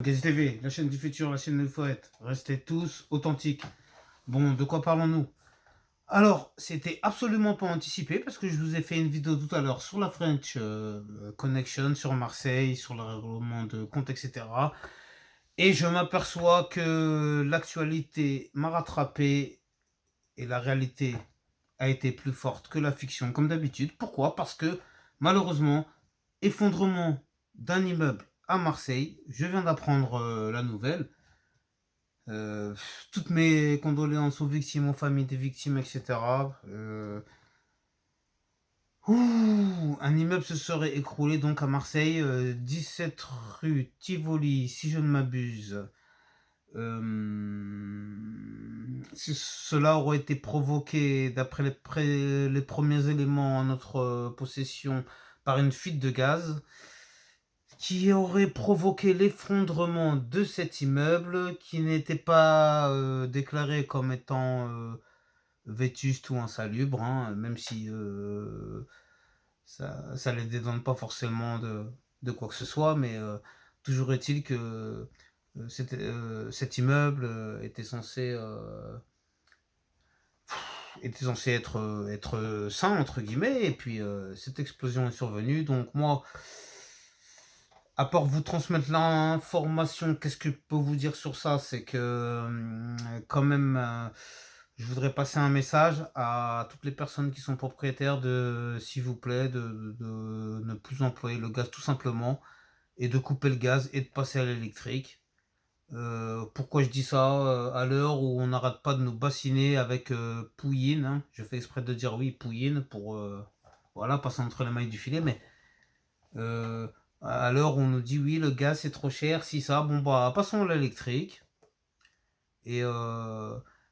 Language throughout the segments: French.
Gazi TV, la chaîne du futur, la chaîne de Fouette. Restez tous authentiques. Bon, de quoi parlons-nous? Alors, c'était absolument pas anticipé parce que je vous ai fait une vidéo tout à l'heure sur la French Connection, sur Marseille, sur le règlement de compte, etc. Et je m'aperçois que l'actualité m'a rattrapé et la réalité a été plus forte que la fiction, comme d'habitude. Pourquoi? Parce que, malheureusement, effondrement d'un immeuble à Marseille, je viens d'apprendre la nouvelle. Euh, Toutes mes condoléances aux victimes, aux familles des victimes, etc. Un immeuble se serait écroulé donc à Marseille, 17 rue Tivoli, si je ne m'abuse. Cela aurait été provoqué, d'après les premiers éléments en notre possession, par une fuite de gaz qui aurait provoqué l'effondrement de cet immeuble qui n'était pas déclaré comme étant vétuste ou insalubre, hein, même si ça ne les dédonne pas forcément de quoi que ce soit, mais toujours est-il que cet immeuble était censé être sain, entre guillemets, et puis cette explosion est survenue. Donc moi, à part vous transmettre l'information, qu'est-ce que je peux vous dire sur ça? C'est que quand même, je voudrais passer un message à toutes les personnes qui sont propriétaires s'il vous plaît, de ne plus employer le gaz tout simplement, et de couper le gaz et de passer à l'électrique. Pourquoi je dis ça à l'heure où on n'arrête pas de nous bassiner avec Pouilline, hein. Je fais exprès de dire oui, Pouilline, pour voilà, passer entre les mailles du filet, mais euh, à l'heure où on nous dit oui, le gaz c'est trop cher, si ça, bon bah passons à l'électrique. Et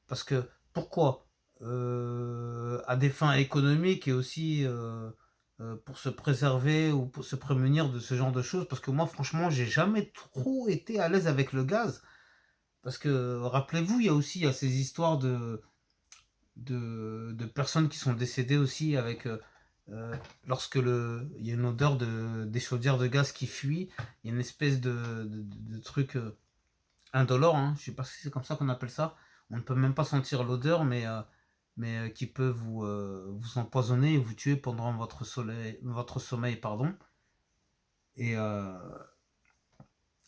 parce que pourquoi? À des fins économiques et aussi pour se préserver ou pour se prémunir de ce genre de choses. Parce que moi, franchement, j'ai jamais trop été à l'aise avec le gaz. Parce que rappelez-vous, il y a ces histoires de personnes qui sont décédées aussi avec lorsque il y a une odeur des chaudières de gaz qui fuit, il y a une espèce de truc indolore, hein, je sais pas si c'est comme ça qu'on appelle ça. On ne peut même pas sentir l'odeur, mais qui peut vous empoisonner et vous tuer pendant votre sommeil, pardon. Et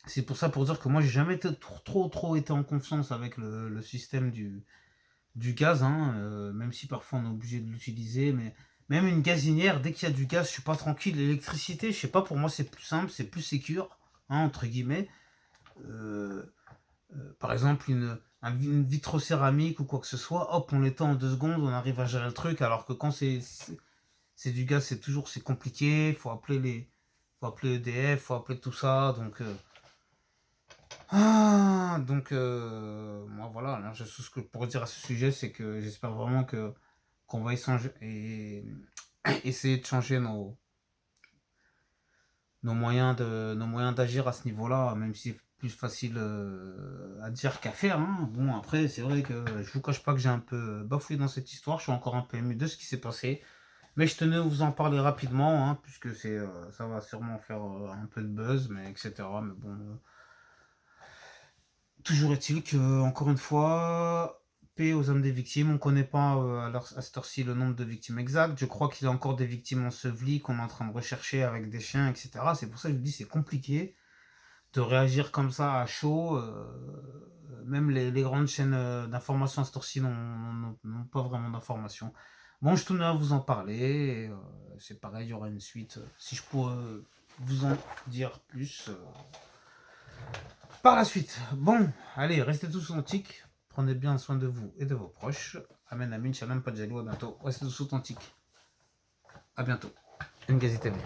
c'est pour ça, pour dire que moi j'ai jamais été trop été en confiance avec le système du gaz, hein, même si parfois on est obligé de l'utiliser, mais même une gazinière, dès qu'il y a du gaz, je suis pas tranquille. L'électricité, je sais pas, pour moi c'est plus simple, c'est plus sécure, hein, entre guillemets. Euh, Par exemple, une vitrocéramique ou quoi que ce soit, hop, on l'étend en 2 secondes, on arrive à gérer le truc, alors que quand c'est du gaz, c'est compliqué, faut appeler EDF, faut appeler tout ça, donc moi voilà, là, ce que je pourrais dire à ce sujet, c'est que j'espère vraiment que qu'on va essayer de changer nos moyens d'agir à ce niveau-là, même si c'est plus facile à dire qu'à faire, hein. Bon, après, c'est vrai que je vous cache pas que j'ai un peu bafouillé dans cette histoire, je suis encore un peu ému de ce qui s'est passé, mais je tenais à vous en parler rapidement, hein, puisque ça va sûrement faire un peu de buzz, mais etc. Mais bon, toujours est-il que, encore une fois, paix aux âmes des victimes. On ne connaît pas à cette heure-ci le nombre de victimes exactes. Je crois qu'il y a encore des victimes ensevelies qu'on est en train de rechercher avec des chiens, etc. C'est pour ça que je vous dis c'est compliqué de réagir comme ça à chaud. Même les grandes chaînes d'information à cette heure-ci n'ont pas vraiment d'informations. Bon, je tenais à vous en parler. Et, c'est pareil, il y aura une suite. Si je pourrais vous en dire plus par la suite. Bon, allez, restez tous authentiques. Prenez bien soin de vous et de vos proches. Amen, amin, shalom, pas de jaloux, à bientôt. Restez tous authentiques. À bientôt. Ngazi TV.